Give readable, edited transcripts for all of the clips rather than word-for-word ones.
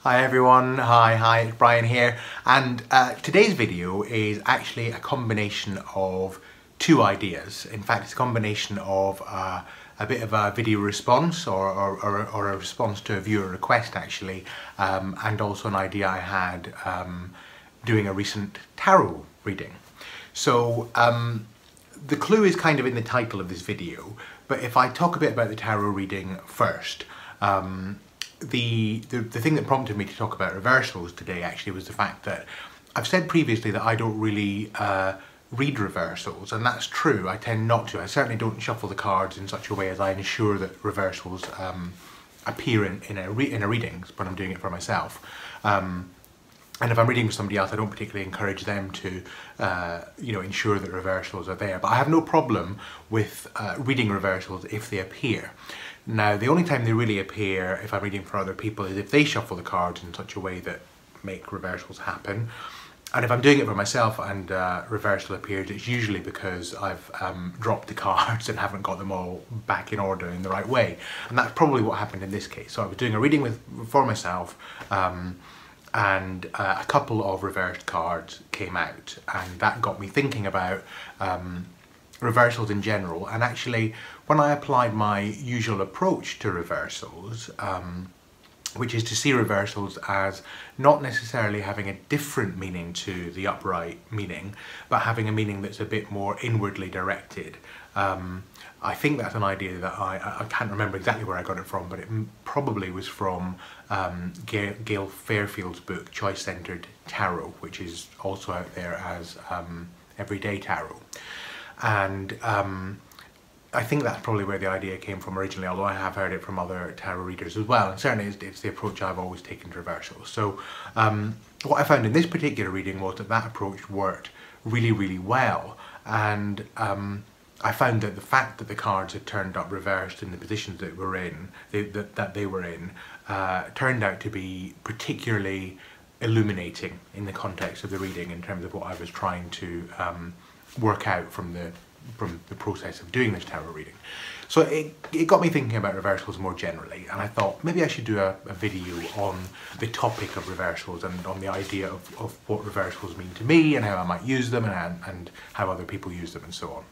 Hi everyone, hi, it's Brian here, and today's video is actually a combination of two ideas. In fact, it's a combination of a bit of a video response or a response to a viewer request actually, and also an idea I had doing a recent tarot reading. So the clue is kind of in the title of this video, but if I talk a bit about the tarot reading first, the thing that prompted me to talk about reversals today actually was the fact that I've said previously that I don't really read reversals, and that's true. I tend not to. I certainly don't shuffle the cards in such a way as I ensure that reversals appear in a reading when I'm doing it for myself. And if I'm reading for somebody else, I don't particularly encourage them to, ensure that reversals are there. But I have no problem with reading reversals if they appear. Now, the only time they really appear, if I'm reading for other people, is if they shuffle the cards in such a way that make reversals happen. And if I'm doing it for myself and reversal appears, it's usually because I've dropped the cards and haven't got them all back in order in the right way. And that's probably what happened in this case. So I was doing a reading for myself, and a couple of reversed cards came out, and that got me thinking about reversals in general. And actually, when I applied my usual approach to reversals, which is to see reversals as not necessarily having a different meaning to the upright meaning, but having a meaning that's a bit more inwardly directed. I think that's an idea that I can't remember exactly where I got it from, but it probably was from Gail Fairfield's book, Choice-Centered Tarot, which is also out there as Everyday Tarot. And I think that's probably where the idea came from originally, although I have heard it from other tarot readers as well, and certainly it's the approach I've always taken to reversals. So what I found in this particular reading was that approach worked really, really well, and I found that the fact that the cards had turned up reversed in the positions that were in, that they were in, turned out to be particularly illuminating in the context of the reading in terms of what I was trying to work out from the process of doing this tarot reading. So it got me thinking about reversals more generally, and I thought maybe I should do a video on the topic of reversals and on the idea of what reversals mean to me and how I might use them and how other people use them and so on.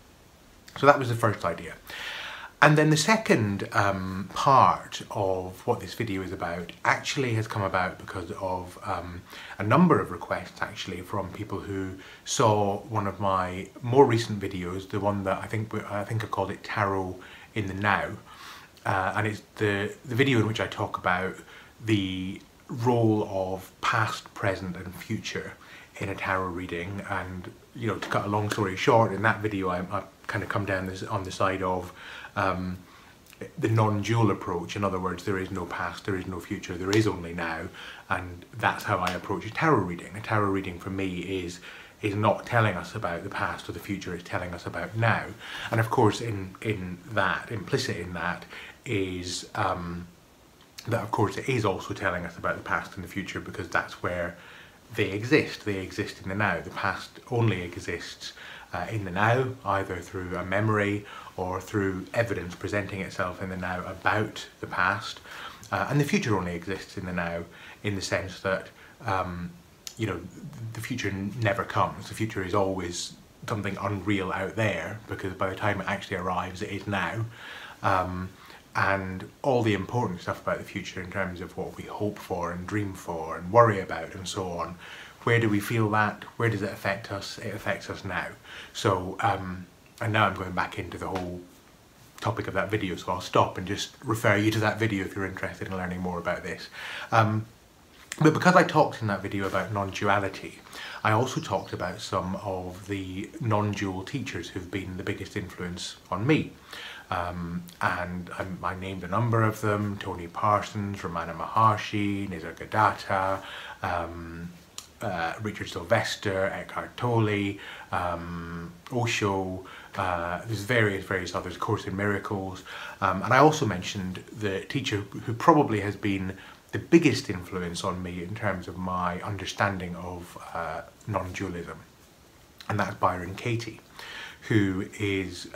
So that was the first idea. And then the second part of what this video is about actually has come about because of a number of requests actually from people who saw one of my more recent videos, the one that I think I called it Tarot in the Now, and it's the video in which I talk about the role of past, present and future in a tarot reading. And to cut a long story short, in that video I kind of come down on the side of the non-dual approach. In other words, there is no past, there is no future, there is only now, and that's how I approach a tarot reading. A tarot reading for me is not telling us about the past or the future, it's telling us about now. And of course in that, implicit in that, is that of course it is also telling us about the past and the future, because that's where they exist in the now. The past only exists in the now, either through a memory or through evidence presenting itself in the now about the past, and the future only exists in the now, in the sense that the future never comes. The future is always something unreal out there, because by the time it actually arrives, it is now. And all the important stuff about the future in terms of what we hope for and dream for and worry about and so on, where do we feel that? Where does it affect us? It affects us now. So, and now I'm going back into the whole topic of that video, so I'll stop and just refer you to that video if you're interested in learning more about this. But because I talked in that video about non-duality, I also talked about some of the non-dual teachers who've been the biggest influence on me. And I named a number of them: Tony Parsons, Ramana Maharshi, Nisargadatta, Richard Sylvester, Eckhart Tolle, Osho, there's various others, Course in Miracles, and I also mentioned the teacher who probably has been the biggest influence on me in terms of my understanding of non-dualism, and that's Byron Katie, who is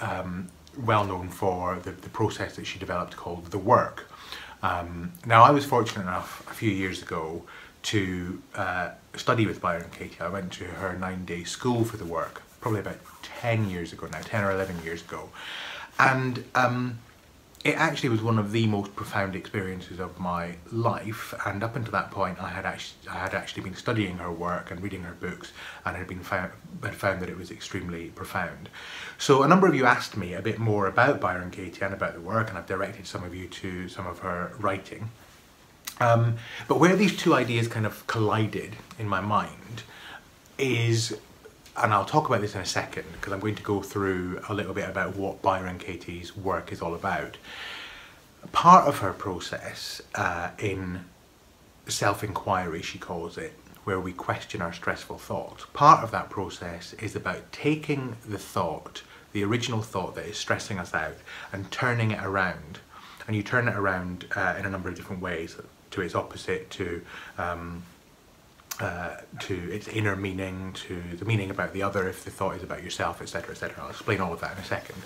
well known for the process that she developed called the work. Now I was fortunate enough a few years ago to study with Byron Katie. I went to her 9-day school for the work, probably about 10 years ago now, 10 or 11 years ago. And it actually was one of the most profound experiences of my life, and up until that point I had actually been studying her work and reading her books, and had found that it was extremely profound. So a number of you asked me a bit more about Byron Katie and about the work, and I've directed some of you to some of her writing. But where these two ideas kind of collided in my mind is, and I'll talk about this in a second because I'm going to go through a little bit about what Byron Katie's work is all about. Part of her process in self-inquiry, she calls it, where we question our stressful thoughts, part of that process is about taking the thought, the original thought that is stressing us out, and turning it around. And you turn it around in a number of different ways, to its opposite, to its inner meaning, to the meaning about the other if the thought is about yourself, etc, etc. I'll explain all of that in a second.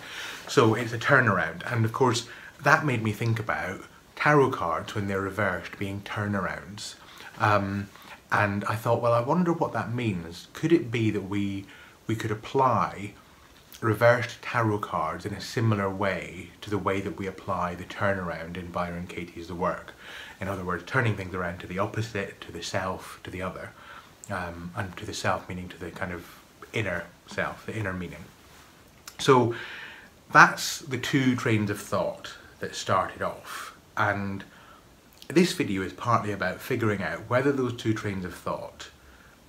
So it's a turnaround, and of course that made me think about tarot cards when they're reversed being turnarounds. And I thought, well, I wonder what that means. Could it be that we could apply reversed tarot cards in a similar way to the way that we apply the turnaround in Byron Katie's work? In other words, turning things around to the opposite, to the self, to the other, and to the self meaning to the kind of inner self, the inner meaning. So that's the two trains of thought that started off, and this video is partly about figuring out whether those two trains of thought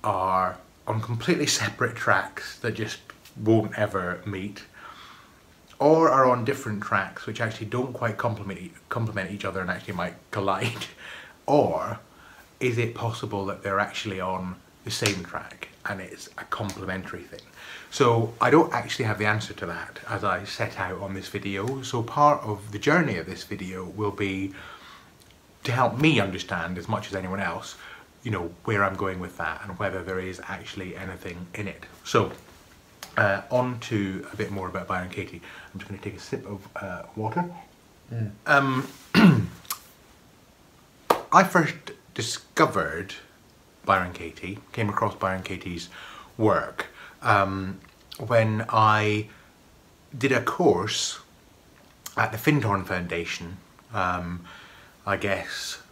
are on completely separate tracks that just won't ever meet, or are on different tracks which actually don't quite complement each other and actually might collide, or is it possible that they're actually on the same track and it's a complementary thing? So I don't actually have the answer to that as I set out on this video, so part of the journey of this video will be to help me understand as much as anyone else, you know, where I'm going with that and whether there is actually anything in it. So on to a bit more about Byron Katie. I'm just going to take a sip of water. I first discovered Byron Katie, came across Byron Katie's work when I did a course at the Findhorn Foundation, I guess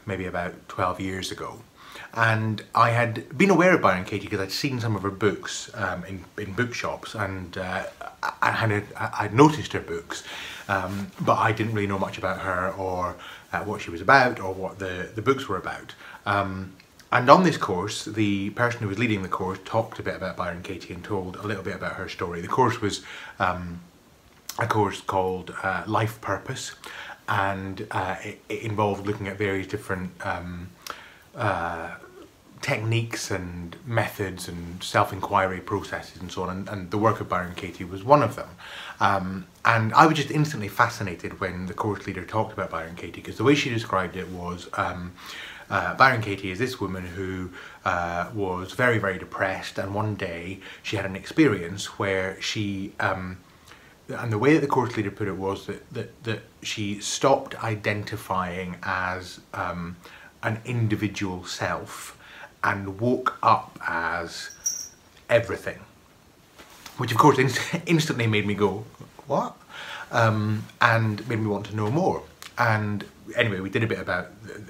maybe about 12 years ago. And I had been aware of Byron Katie because I'd seen some of her books in bookshops, and I'd noticed her books, but I didn't really know much about her or what she was about or what the books were about. And on this course, the person who was leading the course talked a bit about Byron Katie and told a little bit about her story. The course was a course called Life Purpose, and it involved looking at various different techniques and methods and self-inquiry processes and so on, and the work of Byron Katie was one of them. And I was just instantly fascinated when the course leader talked about Byron Katie, because the way she described it was Byron Katie is this woman who was very, very depressed, and one day she had an experience where she and the way that the course leader put it was that she stopped identifying as an individual self and woke up as everything, which of course instantly made me go, what? And made me want to know more. And anyway, we did a bit about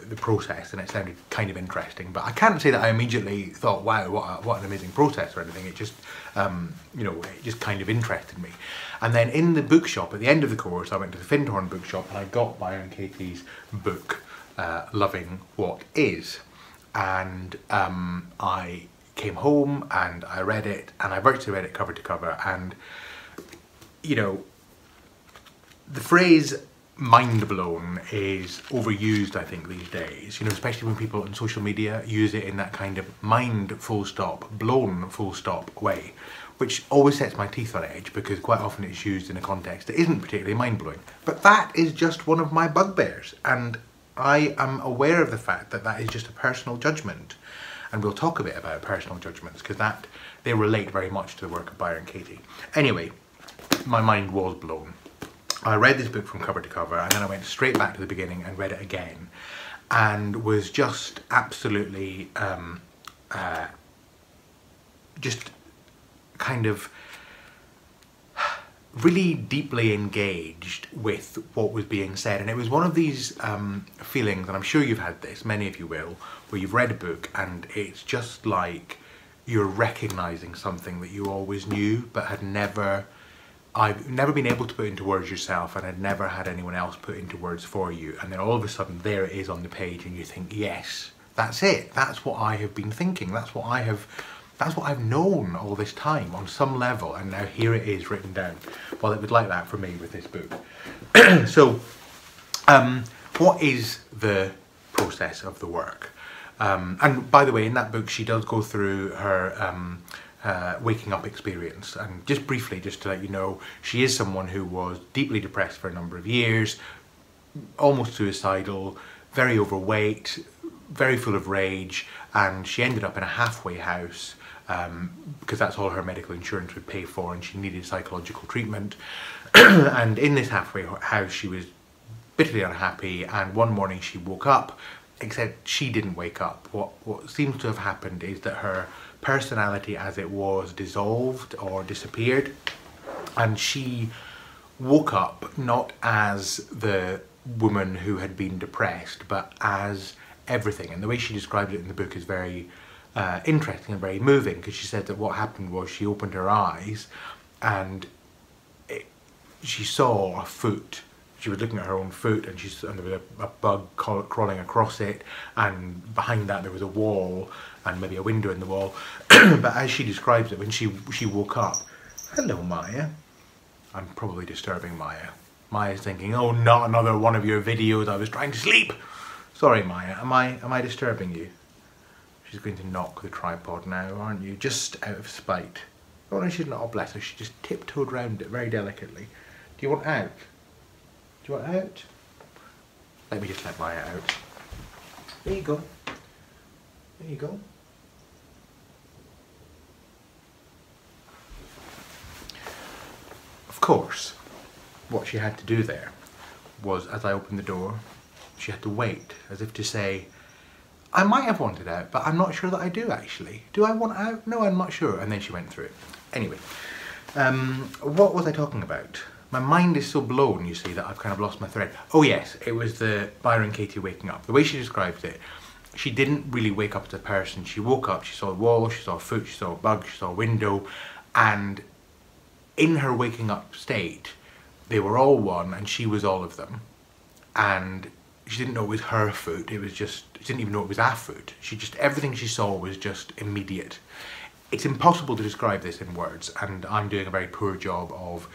the process, and it sounded kind of interesting, but I can't say that I immediately thought, wow, what an amazing process or anything. It just, you know, it just kind of interested me. And then in the bookshop, at the end of the course, I went to the Findhorn bookshop and I got Byron Katie's book, Loving What Is. And I came home and I read it, and I virtually read it cover to cover. And, you know, the phrase mind blown is overused, I think, these days, you know, especially when people on social media use it in that kind of mind full stop, blown full stop way, which always sets my teeth on edge because quite often it's used in a context that isn't particularly mind-blowing. But that is just one of my bugbears, and I am aware of the fact that that is just a personal judgment, and we'll talk a bit about personal judgments because they relate very much to the work of Byron Katie. Anyway, my mind was blown. I read this book from cover to cover, and then I went straight back to the beginning and read it again, and was just absolutely just kind of really deeply engaged with what was being said. And it was one of these feelings, and I'm sure you've had this, many of you will, where you've read a book and it's just like you're recognizing something that you always knew but had I've never been able to put into words yourself, and had never had anyone else put into words for you, and then all of a sudden there it is on the page, and you think, yes, that's it, that's what I have been thinking, that's what I've known all this time on some level, and now here it is written down. Well, it was like that for me with this book. So what is the process of the work? And by the way, in that book she does go through her waking up experience, and just briefly, just to let you know, she is someone who was deeply depressed for a number of years, almost suicidal, very overweight, very full of rage, and she ended up in a halfway house because that's all her medical insurance would pay for, and she needed psychological treatment. And in this halfway house she was bitterly unhappy, and one morning she woke up, except she didn't wake up. What seems to have happened is that her personality as it was dissolved or disappeared, and she woke up not as the woman who had been depressed, but as everything. And the way she described it in the book is very interesting and very moving, because she said that what happened was she opened her eyes and she saw a foot. She was looking at her own foot, and there was a bug crawling across it, and behind that there was a wall and maybe a window in the wall. But as she describes it, when she woke up, hello Maya. I'm probably disturbing Maya. Maya's thinking, oh, not another one of your videos, I was trying to sleep. Sorry Maya, am I disturbing you? She's going to knock the tripod now, aren't you? Just out of spite. Oh no, she's not, oh bless her, she just tiptoed round it very delicately. Do you want out? Do you want out? Let me just let Maya out. There you go. There you go. Of course, what she had to do there was, as I opened the door, she had to wait, as if to say, I might have wanted out, but I'm not sure that I do actually. Do I want out? No, I'm not sure. And then she went through it. Anyway, what was I talking about? My mind is so blown, you see, that I've kind of lost my thread. Oh yes, it was the Byron Katie waking up. The way she describes it, she didn't really wake up as a person. She woke up, she saw a wall, she saw a foot, she saw a bug, she saw a window, and in her waking up state, they were all one and she was all of them. And she didn't know it was her foot, it was just, she didn't even know it was our foot. She just, everything she saw was just immediate. It's impossible to describe this in words, and I'm doing a very poor job of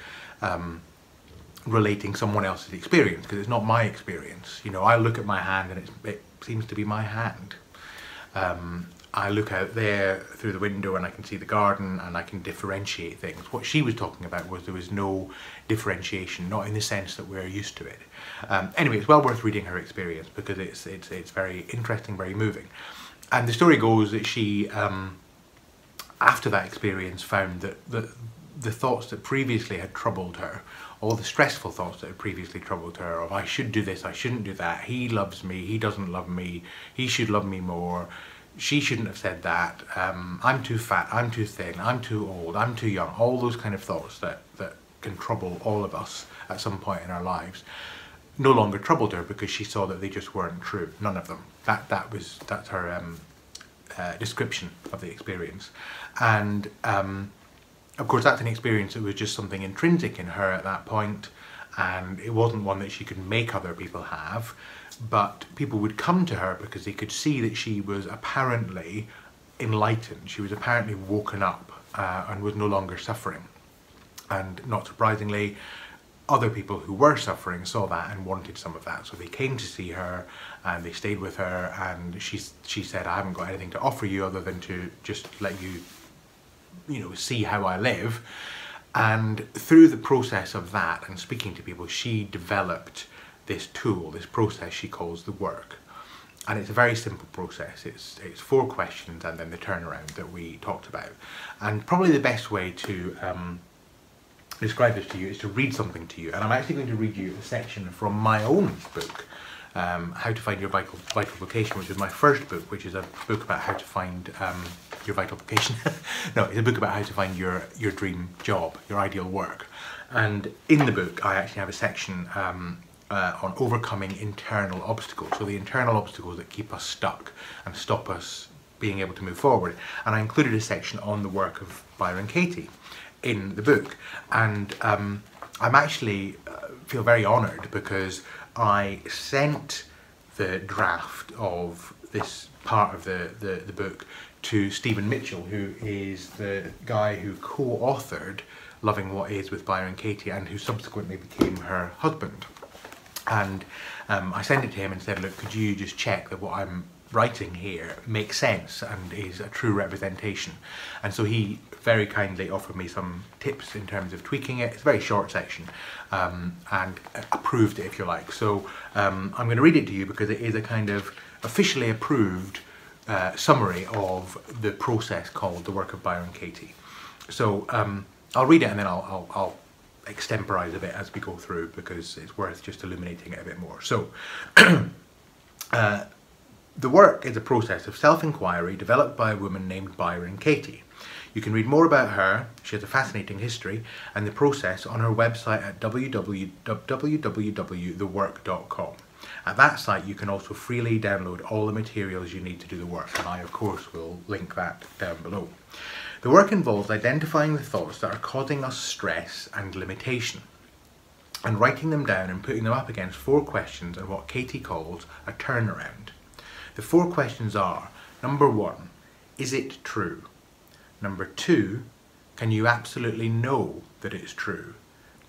relating someone else's experience, because it's not my experience. You know, I look at my hand and it seems to be my hand. I look out there through the window and I can see the garden and I can differentiate things. What she was talking about was there was no differentiation, not in the sense that we're used to it. Anyway, it's well worth reading her experience because it's very interesting, very moving. And the story goes that she, after that experience, found that the thoughts that previously had troubled her, all the stressful thoughts that had previously troubled her of I should do this, I shouldn't do that, he loves me, he doesn't love me, he should love me more, she shouldn't have said that, I'm too fat, I'm too thin, I'm too old, I'm too young, all those kind of thoughts that can trouble all of us at some point in our lives, no longer troubled her because she saw that they just weren't true, none of them. That's her description of the experience. And of course that's an experience that was just something intrinsic in her at that point, and it wasn't one that she could make other people have, but people would come to her because they could see that she was apparently enlightened, she was apparently woken up and was no longer suffering. And not surprisingly, other people who were suffering saw that and wanted some of that, so they came to see her and they stayed with her, and she said, I haven't got anything to offer you other than to just let you know, see how I live. And through the process of that and speaking to people, she developed this tool, this process she calls the work. And it's a very simple process. It's 4 questions and then the turnaround that we talked about. And probably the best way to describe this to you is to read something to you, and I'm actually going to read you a section from my own book, How to Find Your Vital Vocation, which is my first book, which is a book about how to find your vital vocation. No, it's a book about how to find your dream job, your ideal work. And in the book I actually have a section on overcoming internal obstacles, so the internal obstacles that keep us stuck and stop us being able to move forward. And I included a section on the work of Byron Katie in the book, and I'm actually feel very honoured because I sent the draft of this part of the book to Stephen Mitchell, who is the guy who co-authored Loving What Is with Byron Katie and who subsequently became her husband. And I sent it to him and said, look, could you just check that what I'm writing here makes sense and is a true representation? And so he very kindly offered me some tips in terms of tweaking it. It's a very short section, and approved it, if you like. So I'm going to read it to you because it is a kind of officially approved summary of the process called the Work of Byron Katie. So I'll read it and then I'll extemporize a bit as we go through, because it's worth just illuminating it a bit more. So the work is a process of self-inquiry developed by a woman named Byron Katie. You can read more about her, she has a fascinating history, and the process on her website at www.thework.com. At that site you can also freely download all the materials you need to do the work, and I of course will link that down below. The work involves identifying the thoughts that are causing us stress and limitation, and writing them down and putting them up against 4 questions and what Katie calls a turnaround. The 4 questions are: number 1, is it true? Number 2, can you absolutely know that it's true?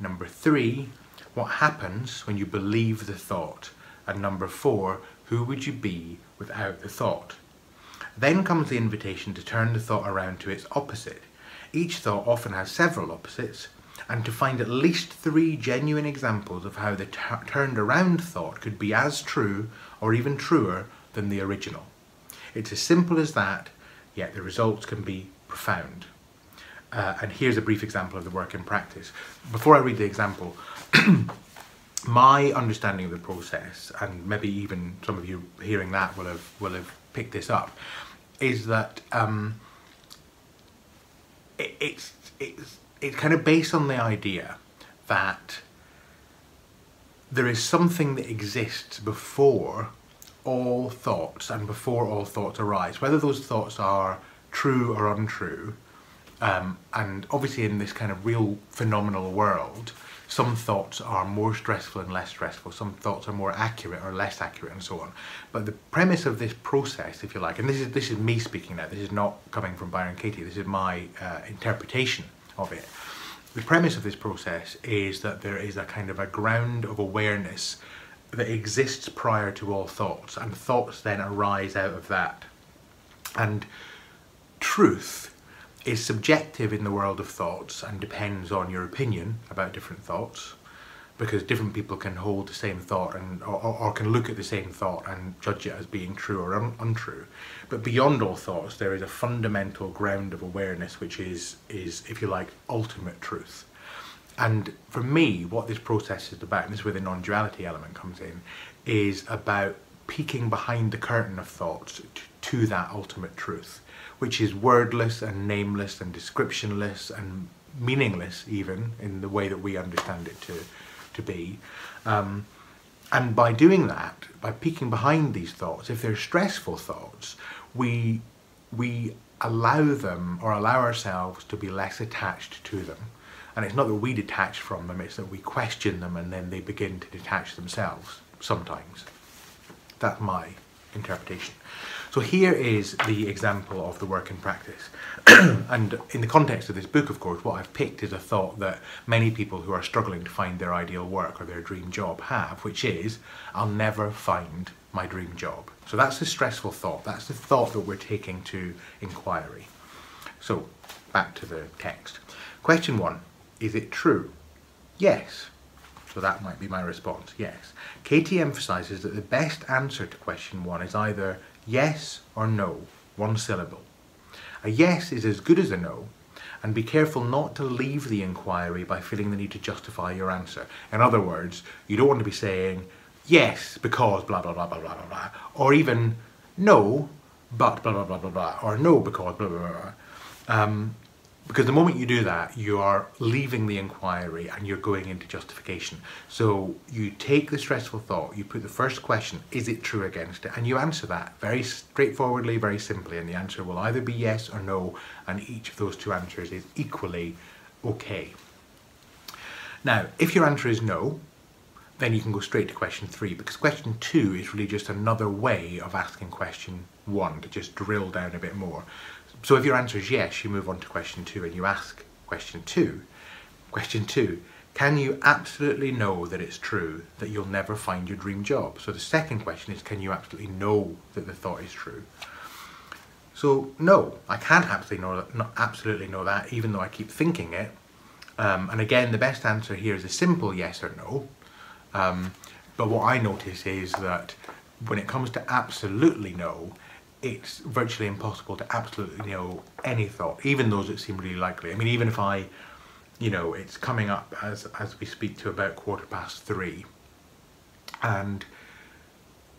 Number 3, what happens when you believe the thought? And number 4, who would you be without the thought? Then comes the invitation to turn the thought around to its opposite. Each thought often has several opposites, and to find at least 3 genuine examples of how the turned around thought could be as true or even truer than the original. It's as simple as that, yet the results can be profound. And here's a brief example of the work in practice. Before I read the example, my understanding of the process, and maybe even some of you hearing that will have picked this up, is that it's kind of based on the idea that there is something that exists before all thoughts and before all thoughts arise, whether those thoughts are true or untrue. And obviously in this kind of real phenomenal world, some thoughts are more stressful and less stressful, some thoughts are more accurate or less accurate, and so on. But the premise of this process, if you like, and this is me speaking now, this is not coming from Byron Katie, this is my interpretation of it. The premise of this process is that there is a kind of a ground of awareness that exists prior to all thoughts, and thoughts then arise out of that. And truth is subjective in the world of thoughts and depends on your opinion about different thoughts, because different people can hold the same thought and or can look at the same thought and judge it as being true or untrue. But beyond all thoughts there is a fundamental ground of awareness which is if you like, ultimate truth. And for me, what this process is about, and this is where the non-duality element comes in, is about peeking behind the curtain of thoughts to that ultimate truth, which is wordless and nameless and descriptionless and meaningless even in the way that we understand it to be. And by doing that, by peeking behind these thoughts, if they're stressful thoughts, we allow them, or allow ourselves to be less attached to them. And it's not that we detach from them, it's that we question them and then they begin to detach themselves, sometimes. That's my interpretation. So here is the example of the work in practice. And in the context of this book, of course, what I've picked is a thought that many people who are struggling to find their ideal work or their dream job have, which is, I'll never find my dream job. So that's the stressful thought. That's the thought that we're taking to inquiry. So back to the text. Question 1. Is it true? Yes. So that might be my response, yes. Katie emphasises that the best answer to question 1 is either yes or no, 1 syllable. A yes is as good as a no, And be careful not to leave the inquiry by feeling the need to justify your answer. In other words, you don't want to be saying, yes, because blah, blah, blah, blah, blah, blah, blah, or even no, but blah, blah, blah, blah, blah, or no, because blah, blah, blah, blah. Because the moment you do that, you are leaving the inquiry and you're going into justification. So you take the stressful thought, you put the first question, is it true against it? And you answer that very straightforwardly, very simply, and the answer will either be yes or no, and each of those two answers is equally okay. Now, if your answer is no, then you can go straight to question 3, because question 2 is really just another way of asking question 1 to just drill down a bit more. So if your answer is yes, you move on to question 2 and you ask question 2. Question 2, can you absolutely know that it's true that you'll never find your dream job? So the second question is, can you absolutely know that the thought is true? So no, I can't absolutely know that, even though I keep thinking it. And again, the best answer here is a simple yes or no. But what I notice is that when it comes to absolutely no, it's virtually impossible to absolutely know any thought, even those that seem really likely. I mean, even if it's coming up as we speak to about 3:15, and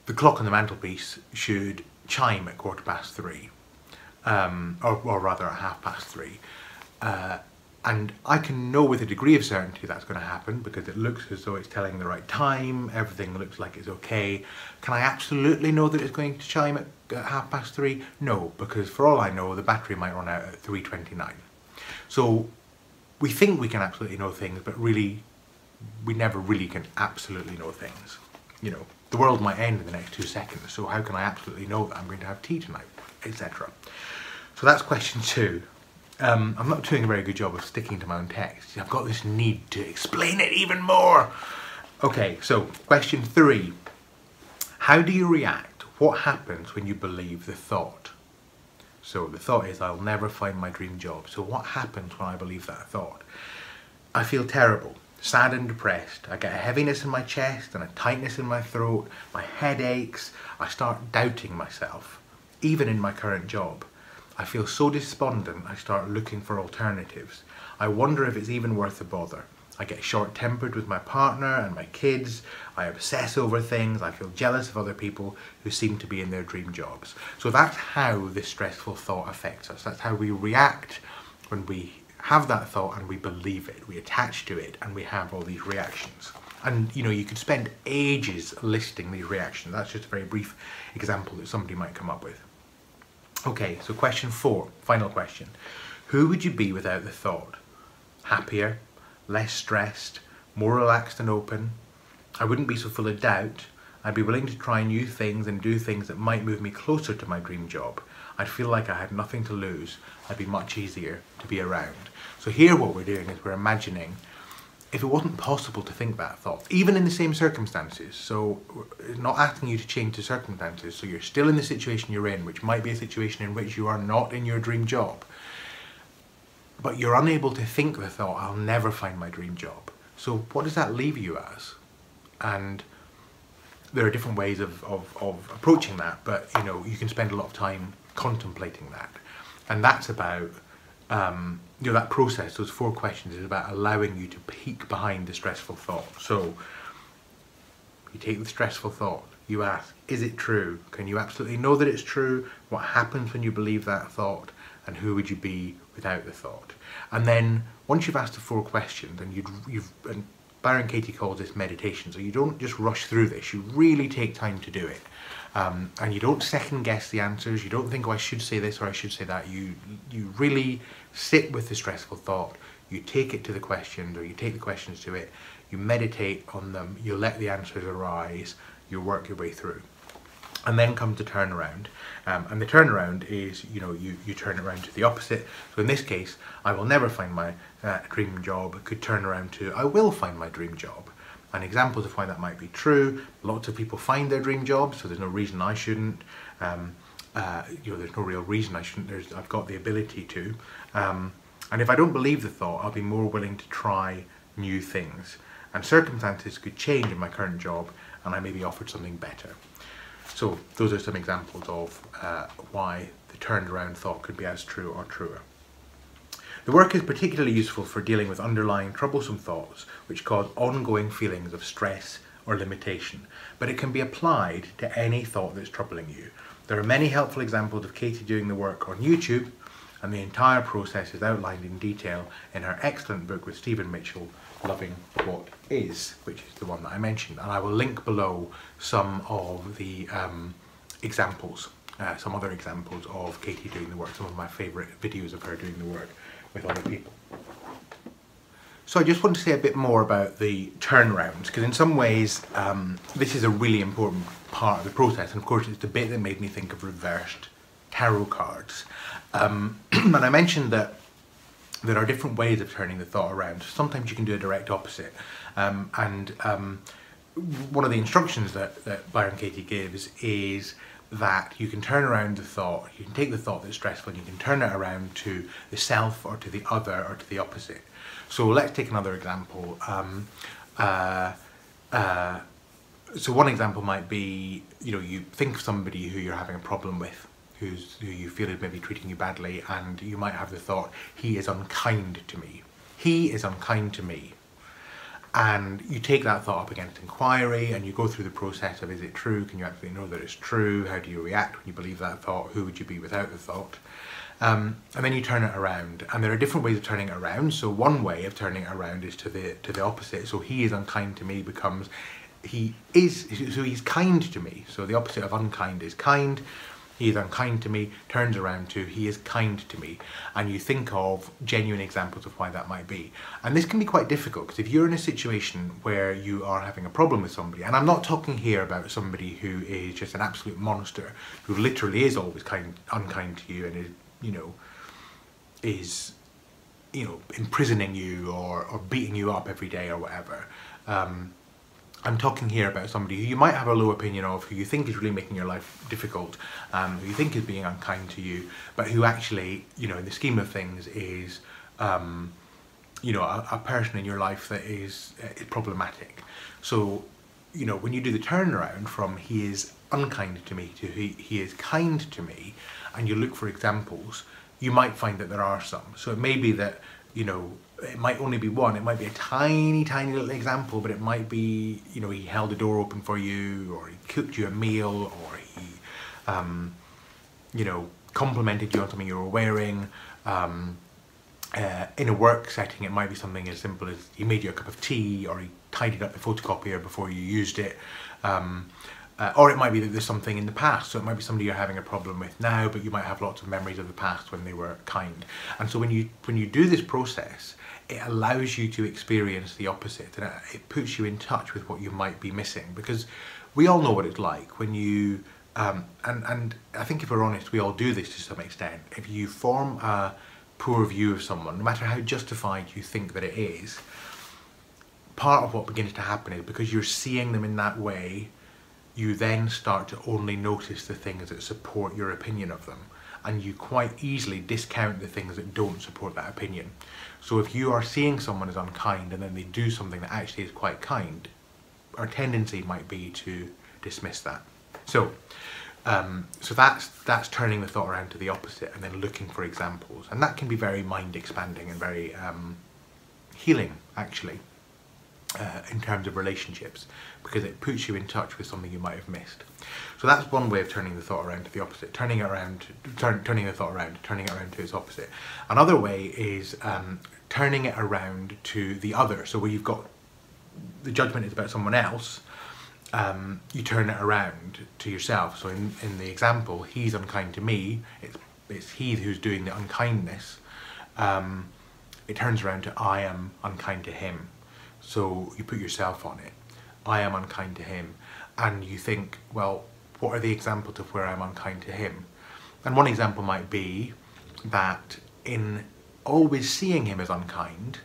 the clock on the mantelpiece should chime at 3:15, or rather at 3:30. And I can know with a degree of certainty that's going to happen because it looks as though it's telling the right time, everything looks like it's okay. Can I absolutely know that it's going to chime at 3:30? No, because for all I know, the battery might run out at 3:29. So we think we can absolutely know things, but really, we never really can absolutely know things. You know, the world might end in the next 2 seconds, so how can I absolutely know that I'm going to have tea tonight, etc. So that's question 2. I'm not doing a very good job of sticking to my own text. I've got this need to explain it even more. Okay, so question 3. How do you react? What happens when you believe the thought? So the thought is, I'll never find my dream job. So what happens when I believe that thought? I feel terrible, sad and depressed. I get a heaviness in my chest and a tightness in my throat. My head aches. I start doubting myself, even in my current job. I feel so despondent, I start looking for alternatives. I wonder if it's even worth the bother. I get short-tempered with my partner and my kids. I obsess over things. I feel jealous of other people who seem to be in their dream jobs. So that's how this stressful thought affects us. That's how we react when we have that thought and we believe it. We attach to it and we have all these reactions. And you could spend ages listing these reactions. That's just a very brief example that somebody might come up with. Okay, so question 4, final question. Who would you be without the thought? Happier, less stressed, more relaxed and open? I wouldn't be so full of doubt. I'd be willing to try new things and do things that might move me closer to my dream job. I'd feel like I had nothing to lose. I'd be much easier to be around. So here what we're doing is we're imagining if it wasn't possible to think that thought, even in the same circumstances. So not asking you to change the circumstances, so you're still in the situation you're in, which might be a situation in which you are not in your dream job, but you're unable to think the thought, I'll never find my dream job. So what does that leave you as? And there are different ways of approaching that, but you can spend a lot of time contemplating that. And that's about that process, those 4 questions, is about allowing you to peek behind the stressful thought. So you take the stressful thought, you ask, is it true? Can you absolutely know that it's true? What happens when you believe that thought? And who would you be without the thought? And then once you've asked the 4 questions, and Byron Katie calls this meditation, so you don't just rush through this, you really take time to do it. And you don't second guess the answers, you don't think, oh, I should say this or I should say that. You really sit with the stressful thought, you take it to the questions, or you take the questions to it, you meditate on them, you let the answers arise, you work your way through. And then comes the turnaround. And the turnaround is, you turn it around to the opposite. So in this case, I will never find my dream job could turn around to, I will find my dream job. And examples of why that might be true: lots of people find their dream job, so there's no reason I shouldn't. There's no real reason I shouldn't. I've got the ability to. And if I don't believe the thought, I'll be more willing to try new things. And circumstances could change in my current job, and I may be offered something better. So those are some examples of why the turned around thought could be as true or truer. The work is particularly useful for dealing with underlying troublesome thoughts which cause ongoing feelings of stress or limitation, but it can be applied to any thought that's troubling you. There are many helpful examples of Katie doing the work on YouTube, and the entire process is outlined in detail in her excellent book with Stephen Mitchell, Loving What Is, which is the one that I mentioned. And I will link below some of the examples, some other examples of Katie doing the work, some of my favourite videos of her doing the work with other people. So I just want to say a bit more about the turnarounds, because in some ways this is a really important part of the process, and of course it's the bit that made me think of reversed tarot cards. And I mentioned that there are different ways of turning the thought around. Sometimes you can do a direct opposite, and one of the instructions that Byron Katie gives is that you can turn around the thought, you can take the thought that's stressful and you can turn it around to the self or to the other or to the opposite. So let's take another example. So one example might be, you think of somebody who you're having a problem with, who you feel is maybe treating you badly, and you might have the thought, he is unkind to me. He is unkind to me. And you take that thought up against inquiry and you go through the process of, is it true? Can you actually know that it's true? How do you react when you believe that thought? Who would you be without the thought? And then you turn it around, and there are different ways of turning it around. So one way of turning it around is to the opposite. So he is unkind to me becomes he's kind to me. So the opposite of unkind is kind. He is unkind to me turns around to he is kind to me, and you think of genuine examples of why that might be. And this can be quite difficult, because if you're in a situation where you are having a problem with somebody, and I'm not talking here about somebody who is just an absolute monster, who literally is always unkind to you and is imprisoning you or beating you up every day or whatever. I'm talking here about somebody who you might have a low opinion of, who you think is really making your life difficult, who you think is being unkind to you, but who actually, in the scheme of things is, a person in your life that is problematic. So, when you do the turnaround from he is unkind to me to he is kind to me, and you look for examples, you might find that there are some. So it may be that, it might only be one, it might be a tiny little example, but it might be, he held the door open for you, or he cooked you a meal, or he, complimented you on something you were wearing. In a work setting, it might be something as simple as he made you a cup of tea, or he tidied up the photocopier before you used it. Or it might be that there's something in the past, so it might be somebody you're having a problem with now, but you might have lots of memories of the past when they were kind. And so when you do this process, it allows you to experience the opposite, and it puts you in touch with what you might be missing, because we all know what it's like when you, and I think if we're honest, we all do this to some extent. If you form a poor view of someone, no matter how justified you think that it is, part of what begins to happen is because you're seeing them in that way, you then start to only notice the things that support your opinion of them, and you quite easily discount the things that don't support that opinion. So if you are seeing someone as unkind and then they do something that actually is quite kind, our tendency might be to dismiss that. So that's turning the thought around to the opposite and then looking for examples, and that can be very mind expanding and very healing, actually. In terms of relationships, because it puts you in touch with something you might have missed. So that's one way of turning the thought around to the opposite, turning the thought around, turning it around to its opposite. Another way is turning it around to the other. So where you've got the judgment is about someone else, you turn it around to yourself. So in the example, he's unkind to me, it's he who's doing the unkindness. It turns around to I am unkind to him. So you put yourself on it. I am unkind to him. And you think, well, what are the examples of where I'm unkind to him? And one example might be that in always seeing him as unkind,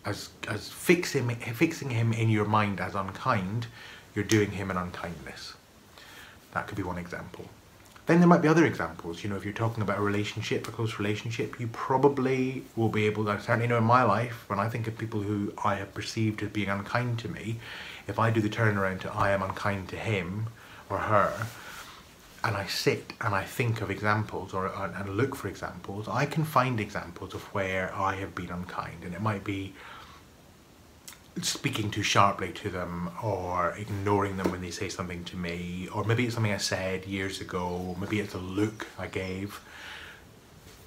as fixing him in your mind as unkind, you're doing him an unkindness. That could be one example. Then there might be other examples. If you're talking about a relationship, a close relationship, you probably will be able to, I certainly know in my life, when I think of people who I have perceived as being unkind to me, if I do the turnaround to I am unkind to him or her, and I sit and I think of examples and look for examples, I can find examples of where I have been unkind, and it might be speaking too sharply to them, or ignoring them when they say something to me, or maybe it's something I said years ago, maybe it's a look I gave.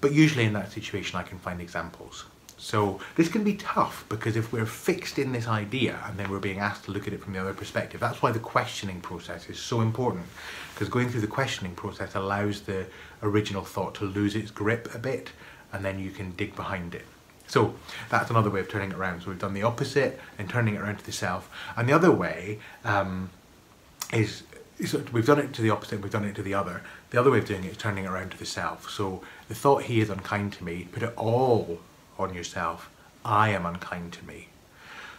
But usually in that situation I can find examples. So this can be tough, because if we're fixed in this idea and then we're being asked to look at it from the other perspective, that's why the questioning process is so important, because going through the questioning process allows the original thought to lose its grip a bit, and then you can dig behind it. So that's another way of turning it around. So we've done the opposite and turning it around to the self. And the other way is we've done it to the opposite, we've done it to the other. The other way of doing it is turning it around to the self. So the thought, he is unkind to me, put it all on yourself. I am unkind to me.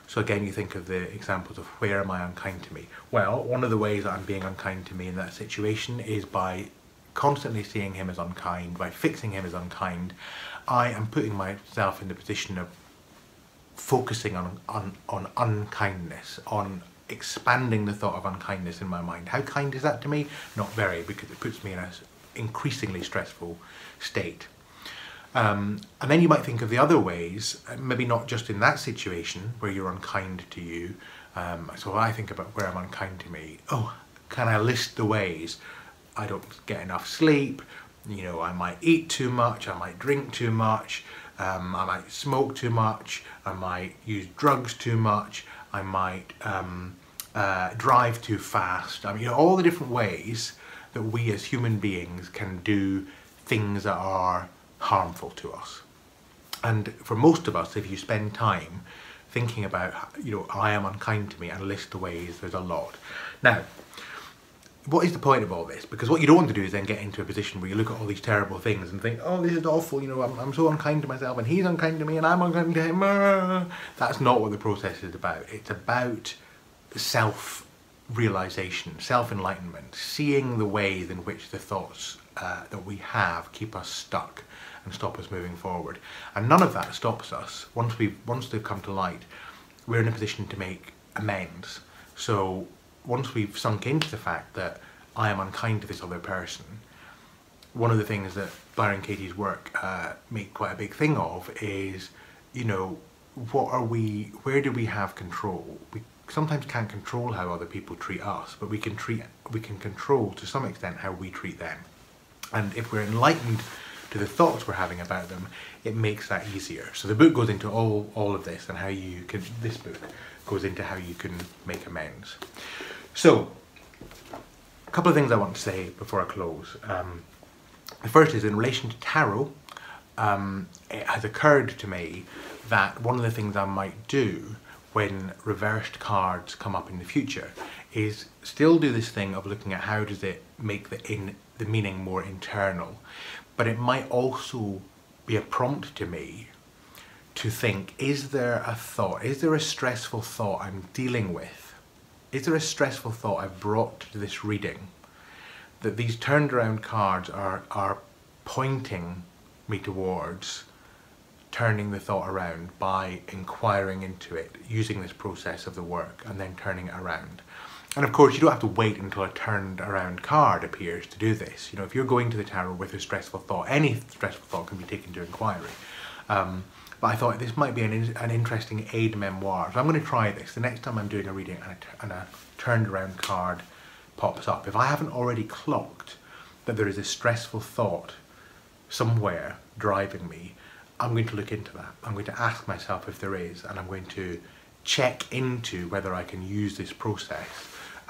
So again, you think of the examples of where am I unkind to me? Well, one of the ways that I'm being unkind to me in that situation is by constantly seeing him as unkind, by fixing him as unkind. I am putting myself in the position of focusing on unkindness, on expanding the thought of unkindness in my mind. How kind is that to me? Not very, because it puts me in an increasingly stressful state. And then you might think of the other ways, maybe not just in that situation where you're unkind to you. So I think about where I'm unkind to me. Oh, can I list the ways? I don't get enough sleep, you know, I might eat too much, I might drink too much, I might smoke too much, I might use drugs too much, I might drive too fast. I mean, you know, all the different ways that we as human beings can do things that are harmful to us. And for most of us, if you spend time thinking about, you know, I am unkind to me, and list the ways, there's a lot. Now, what is the point of all this? Because what you don't want to do is then get into a position where you look at all these terrible things and think, oh, this is awful, you know, I'm so unkind to myself, and he's unkind to me, and I'm unkind to him. That's not what the process is about. It's about self-realization, self-enlightenment, seeing the ways in which the thoughts that we have keep us stuck and stop us moving forward. And none of that stops us. Once they've come to light, we're in a position to make amends. So once we've sunk into the fact that I am unkind to this other person, one of the things that Byron Katie's work make quite a big thing of is, you know, where do we have control? We sometimes can't control how other people treat us, but we can control to some extent how we treat them. And if we're enlightened to the thoughts we're having about them, it makes that easier. So the book goes into all of this, and how you can, this book goes into how you can make amends. So, a couple of things I want to say before I close. The first is in relation to tarot. It has occurred to me that one of the things I might do when reversed cards come up in the future is still do this thing of looking at how does it make the meaning more internal, but it might also be a prompt to me to think, is there a thought, is there a stressful thought I'm dealing with? Is there a stressful thought I've brought to this reading that these turned around cards are pointing me towards turning the thought around by inquiring into it, using this process of the work and then turning it around? And of course, you don't have to wait until a turned around card appears to do this. You know, if you're going to the tarot with a stressful thought, any stressful thought can be taken to inquiry. But I thought this might be an interesting aid memoir. So I'm going to try this. The next time I'm doing a reading and a turned around card pops up, if I haven't already clocked that there is a stressful thought somewhere driving me, I'm going to look into that. I'm going to ask myself if there is, and I'm going to check into whether I can use this process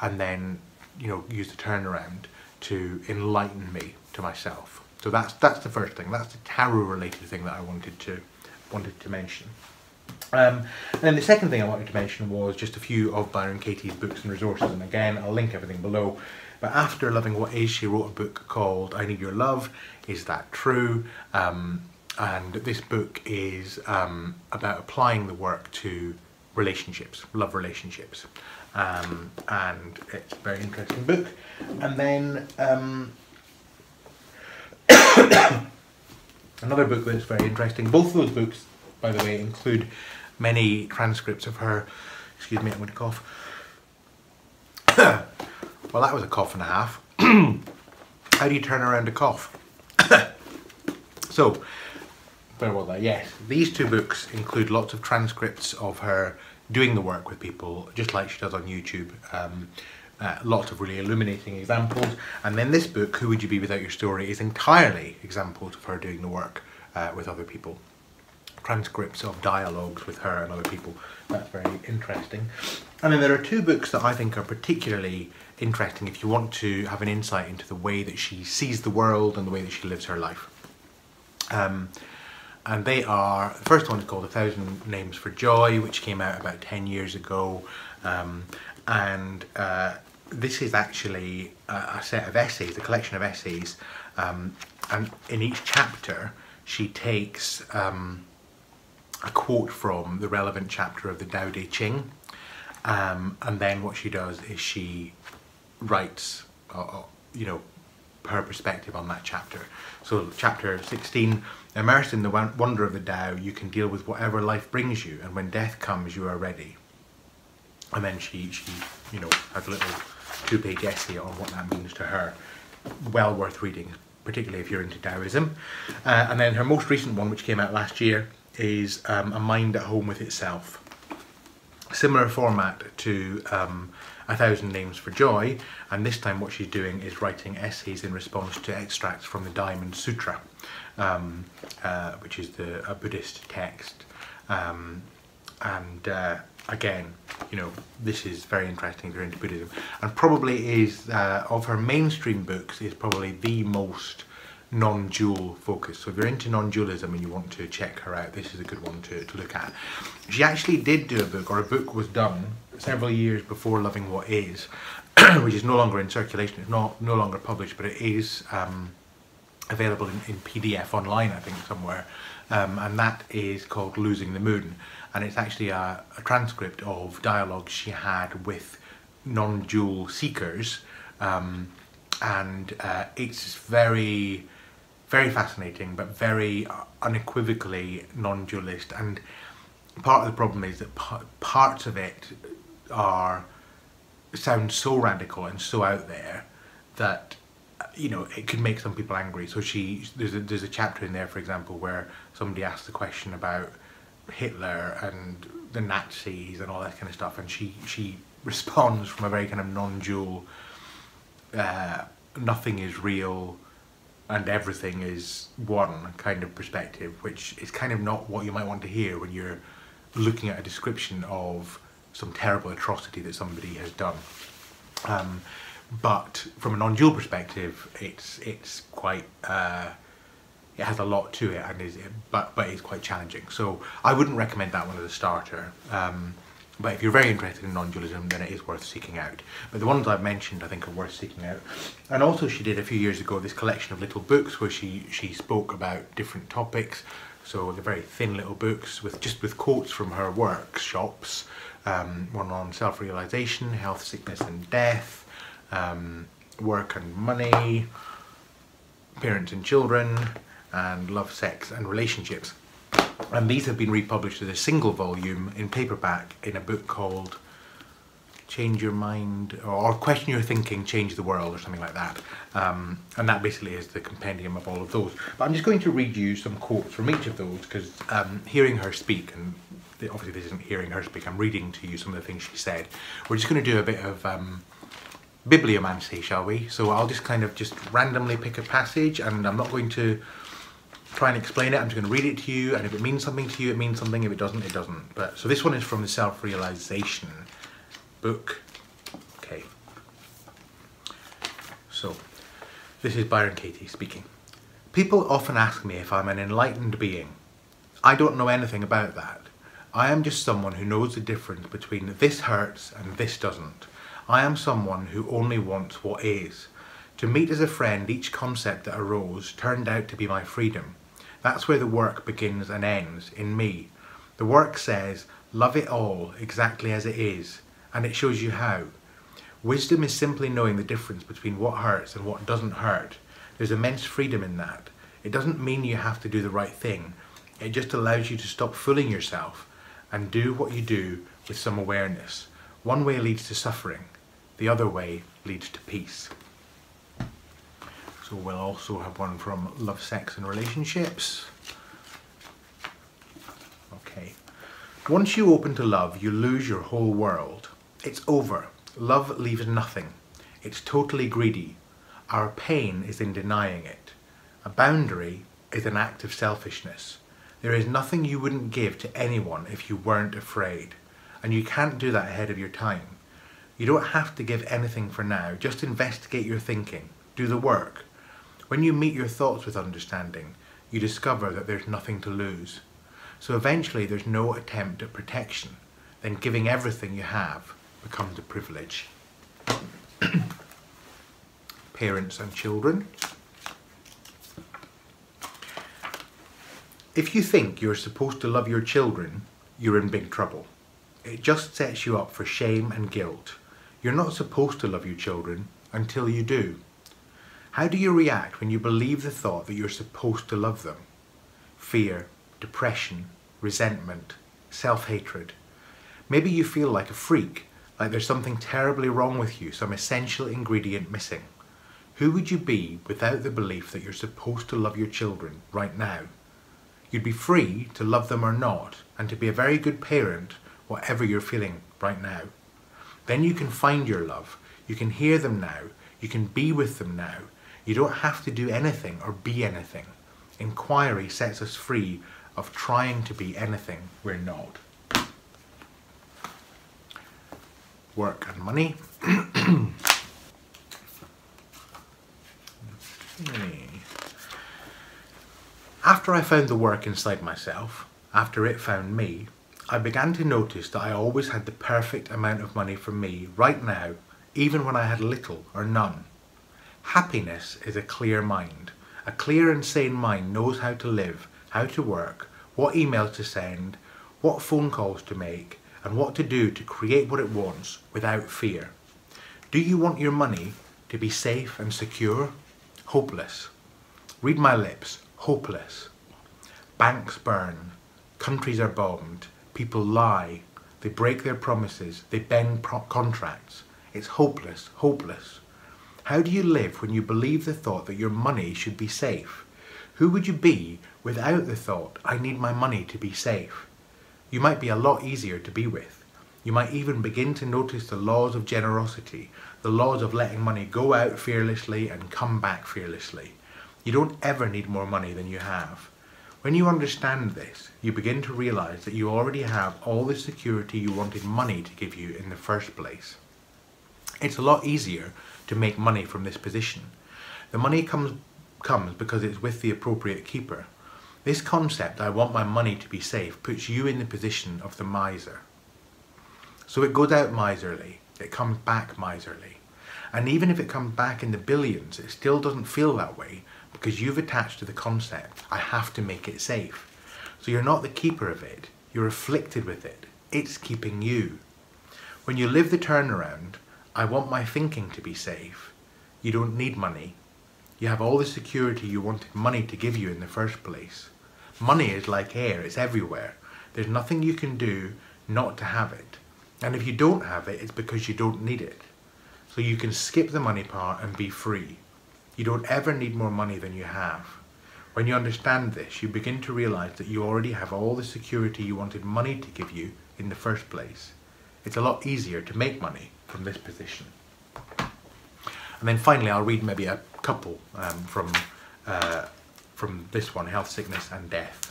and then, you know, use the turnaround to enlighten me to myself. So that's the first thing. That's the tarot related thing that I wanted to mention. And then the second thing I wanted to mention was just a few of Byron Katie's books and resources, and again I'll link everything below. But After Loving What Is, she wrote a book called I Need Your Love, Is That True? And this book is about applying the work to relationships, love relationships. And it's a very interesting book. And then another book that's very interesting. Both of those books, by the way, include many transcripts of her. Excuse me, I'm going to cough. Well, that was a cough and a half. How do you turn around a cough? So, where was I? Yes, these two books include lots of transcripts of her doing the work with people, just like she does on YouTube. Lots of really illuminating examples. And then this book, Who Would You Be Without Your Story, is entirely examples of her doing the work with other people. Transcripts of dialogues with her and other people. That's very interesting. And then there are two books that I think are particularly interesting if you want to have an insight into the way that she sees the world and the way that she lives her life. And they are, the first one is called 1,000 Names for Joy, which came out about 10 years ago. This is actually a set of essays, a collection of essays, and in each chapter she takes a quote from the relevant chapter of the Tao Te Ching, and then what she does is she writes, you know, her perspective on that chapter. So chapter 16, immersed in the wonder of the Tao, you can deal with whatever life brings you, and when death comes, you are ready. And then she you know, has a little 2-page essay on what that means to her. Well worth reading, particularly if you're into Taoism. And then her most recent one, which came out last year, is A Mind at Home with Itself. Similar format to 1,000 Names for Joy, and this time what she's doing is writing essays in response to extracts from the Diamond Sutra, which is a Buddhist text. Again, you know, this is very interesting if you're into Buddhism, and probably is, of her mainstream books, is probably the most non-dual focus. So if you're into non-dualism and you want to check her out, this is a good one to look at. She actually did do a book, or a book was done several years before Loving What Is, which is no longer in circulation. It's no longer published, but it is available in PDF online, I think, somewhere. And that is called Losing the Moon. And it's actually a transcript of dialogues she had with non-dual seekers. It's very, very fascinating, but very unequivocally non-dualist. And part of the problem is that parts of it sound so radical and so out there that, you know, it could make some people angry. So there's a chapter in there, for example, where somebody asks the question about Hitler and the Nazis and all that kind of stuff, and she responds from a very kind of non-dual, nothing is real and everything is one kind of perspective, which is kind of not what you might want to hear when you're looking at a description of some terrible atrocity that somebody has done. But from a non-dual perspective, it's quite, it has a lot to it, and but it's quite challenging. So I wouldn't recommend that one as a starter. But if you're very interested in non-dualism, then it is worth seeking out. But the ones I've mentioned, I think, are worth seeking out. And also she did a few years ago this collection of little books where she spoke about different topics. So they're very thin little books with quotes from her workshops. One on self-realization, health, sickness and death, work and money, parents and children, and love, sex and relationships. And these have been republished as a single volume in paperback in a book called Change Your Mind, or Question Your Thinking, Change the World, or something like that. And that basically is the compendium of all of those. But I'm just going to read you some quotes from each of those, because hearing her speak, and obviously this isn't hearing her speak, I'm reading to you some of the things she said. We're just going to do a bit of bibliomancy, shall we? So I'll just kind of just randomly pick a passage, and I'm not going to try and explain it. I'm just going to read it to you, and if it means something to you, it means something. If it doesn't, it doesn't. But so this one is from the Self-Realization book. Okay. So this is Byron Katie speaking. People often ask me if I'm an enlightened being. I don't know anything about that. I am just someone who knows the difference between this hurts and this doesn't. I am someone who only wants what is. To meet as a friend each concept that arose turned out to be my freedom. That's where the work begins and ends, in me. The work says, love it all exactly as it is, and it shows you how. Wisdom is simply knowing the difference between what hurts and what doesn't hurt. There's immense freedom in that. It doesn't mean you have to do the right thing. It just allows you to stop fooling yourself and do what you do with some awareness. One way leads to suffering. The other way leads to peace. So So we'll also have one from Love, Sex and Relationships. Okay. Once you open to love, you lose your whole world. It's over. Love leaves nothing. It's totally greedy. Our pain is in denying it. A boundary is an act of selfishness. There is nothing you wouldn't give to anyone if you weren't afraid. And you can't do that ahead of your time. You don't have to give anything for now. Just investigate your thinking. Do the work. When you meet your thoughts with understanding, you discover that there's nothing to lose. So eventually there's no attempt at protection. Then giving everything you have becomes a privilege. Parents and children. If you think you're supposed to love your children, you're in big trouble. It just sets you up for shame and guilt. You're not supposed to love your children until you do. How do you react when you believe the thought that you're supposed to love them? Fear, depression, resentment, self-hatred. Maybe you feel like a freak, like there's something terribly wrong with you, some essential ingredient missing. Who would you be without the belief that you're supposed to love your children right now? You'd be free to love them or not, and to be a very good parent, whatever you're feeling right now. Then you can find your love. You can hear them now. You can be with them now. You don't have to do anything or be anything. Inquiry sets us free of trying to be anything we're not. Work and money. After I found the work inside myself, after it found me, I began to notice that I always had the perfect amount of money for me right now, even when I had little or none. Happiness is a clear mind. A clear and sane mind knows how to live, how to work, what emails to send, what phone calls to make, and what to do to create what it wants without fear. Do you want your money to be safe and secure? Hopeless. Read my lips. Hopeless. Banks burn. Countries are bombed. People lie. They break their promises. They bend contracts. It's hopeless. Hopeless. How do you live when you believe the thought that your money should be safe? Who would you be without the thought, I need my money to be safe? You might be a lot easier to be with. You might even begin to notice the laws of generosity, the laws of letting money go out fearlessly and come back fearlessly. You don't ever need more money than you have. When you understand this, you begin to realize that you already have all the security you wanted money to give you in the first place. It's a lot easier to make money from this position. The money comes because it's with the appropriate keeper. This concept, I want my money to be safe, puts you in the position of the miser. So it goes out miserly, it comes back miserly. And even if it comes back in the billions, it still doesn't feel that way because you've attached to the concept, I have to make it safe. So you're not the keeper of it, you're afflicted with it. It's keeping you. When you live the turnaround, I want my thinking to be safe. You don't need money. You have all the security you wanted money to give you in the first place. Money is like air, it's everywhere. There's nothing you can do not to have it. And if you don't have it, it's because you don't need it. So you can skip the money part and be free. You don't ever need more money than you have. When you understand this, you begin to realize that you already have all the security you wanted money to give you in the first place. It's a lot easier to make money from this position. And then finally, I'll read maybe a couple from this one, Health, Sickness and Death.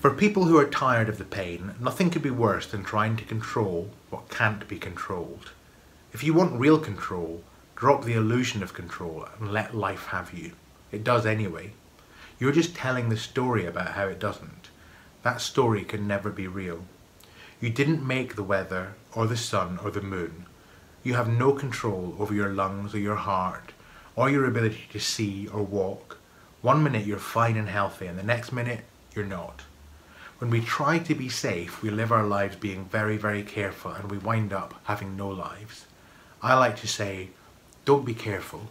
For people who are tired of the pain, nothing could be worse than trying to control what can't be controlled. If you want real control, drop the illusion of control and let life have you. It does anyway. You're just telling the story about how it doesn't. That story can never be real. You didn't make the weather or the sun or the moon. You have no control over your lungs or your heart or your ability to see or walk. One minute you're fine and healthy and the next minute you're not. When we try to be safe, we live our lives being very, very careful and we wind up having no lives. I like to say, don't be careful,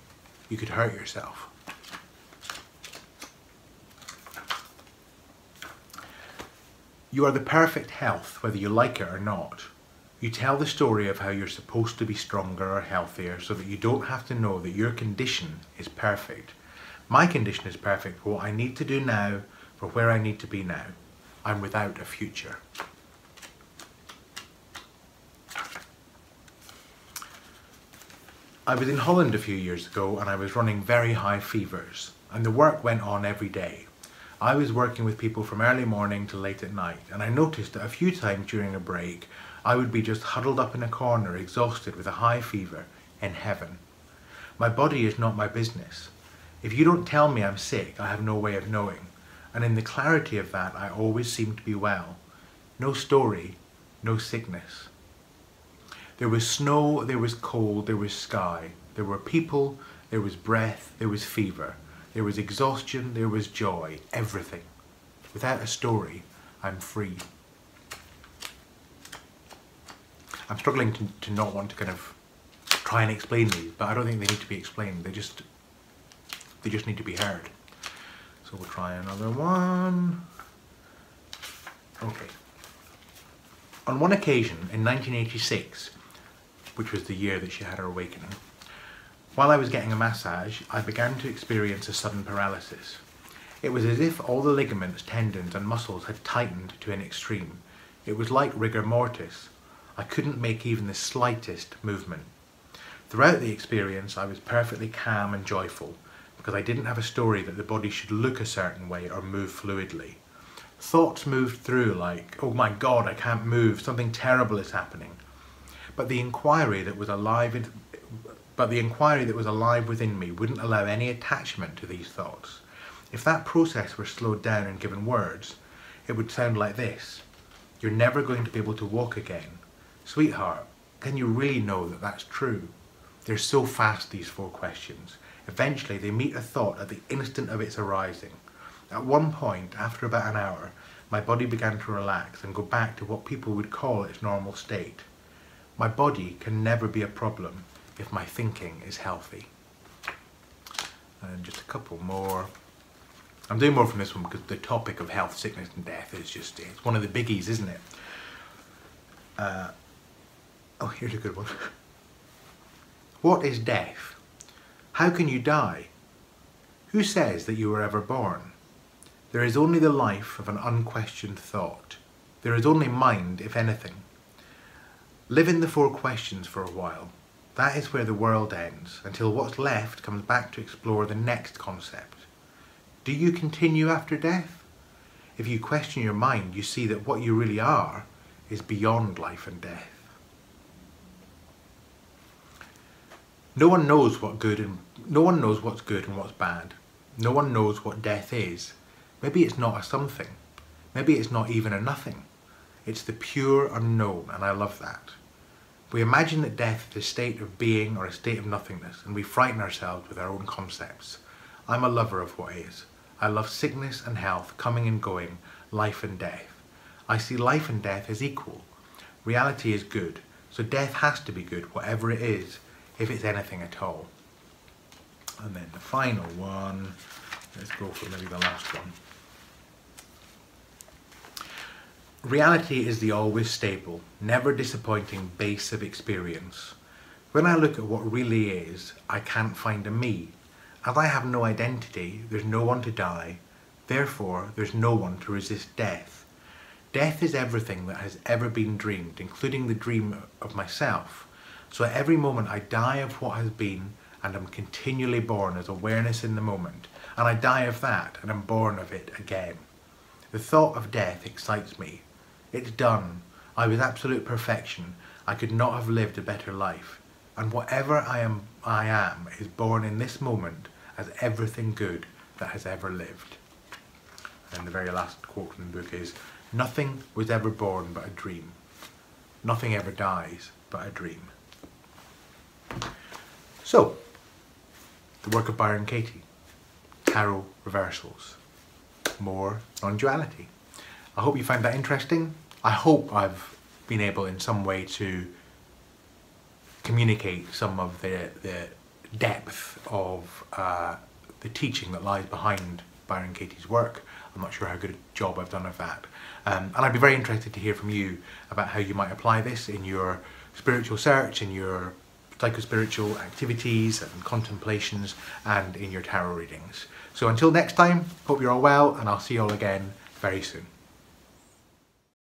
you could hurt yourself. You are the perfect health, whether you like it or not. You tell the story of how you're supposed to be stronger or healthier so that you don't have to know that your condition is perfect. My condition is perfect for what I need to do now, for where I need to be now. I'm without a future. I was in Holland a few years ago and I was running very high fevers, and the work went on every day. I was working with people from early morning to late at night, and I noticed that a few times during a break I would be just huddled up in a corner, exhausted with a high fever, in heaven. My body is not my business. If you don't tell me I'm sick, I have no way of knowing, and in the clarity of that I always seem to be well. No story, no sickness. There was snow, there was cold, there was sky. There were people, there was breath, there was fever. There was exhaustion, there was joy, everything. Without a story, I'm free. I'm struggling to not want to kind of try and explain these, but I don't think they need to be explained. They just need to be heard. So we'll try another one. Okay. On one occasion in 1986, which was the year that she had her awakening, while I was getting a massage, I began to experience a sudden paralysis. It was as if all the ligaments, tendons and muscles had tightened to an extreme. It was like rigor mortis. I couldn't make even the slightest movement. Throughout the experience, I was perfectly calm and joyful, because I didn't have a story that the body should look a certain way or move fluidly. Thoughts moved through like, oh my God, I can't move, something terrible is happening. But the inquiry that was alive within me wouldn't allow any attachment to these thoughts. If that process were slowed down and given words, it would sound like this. You're never going to be able to walk again. Sweetheart, can you really know that that's true? They're so fast, these 4 questions. Eventually they meet a thought at the instant of its arising. At one point, after about an hour, my body began to relax and go back to what people would call its normal state. My body can never be a problem if my thinking is healthy. And just a couple more. I'm doing more from this one because the topic of health, sickness and death is just, it's one of the biggies, isn't it? Oh, here's a good one. What is death? How can you die? Who says that you were ever born? There is only the life of an unquestioned thought. There is only mind, if anything. Live in the 4 questions for a while. That is where the world ends, until what's left comes back to explore the next concept. Do you continue after death? If you question your mind, you see that what you really are is beyond life and death. No one knows what's good and what's bad. No one knows what death is. Maybe it's not a something. Maybe it's not even a nothing. It's the pure unknown, and I love that. We imagine that death is a state of being or a state of nothingness, and we frighten ourselves with our own concepts. I'm a lover of what is. I love sickness and health, coming and going, life and death. I see life and death as equal. Reality is good, so death has to be good, whatever it is, if it's anything at all. And then the final one, let's go for maybe the last one. Reality is the always stable, never disappointing base of experience. When I look at what really is, I can't find a me. As I have no identity, there's no one to die. Therefore, there's no one to resist death. Death is everything that has ever been dreamed, including the dream of myself. So at every moment I die of what has been, and am continually born as awareness in the moment. And I die of that, and am born of it again. The thought of death excites me. It's done. I was absolute perfection. I could not have lived a better life. And whatever I am is born in this moment as everything good that has ever lived. And the very last quote from the book is, nothing was ever born but a dream. Nothing ever dies but a dream. So, the work of Byron Katie. Tarot reversals. More non-duality. I hope you find that interesting. I hope I've been able in some way to communicate some of the depth of the teaching that lies behind Byron Katie's work. I'm not sure how good a job I've done of that. And I'd be very interested to hear from you about how you might apply this in your spiritual search, in your psycho-spiritual activities and contemplations, and in your tarot readings. So until next time, hope you're all well, and I'll see you all again very soon.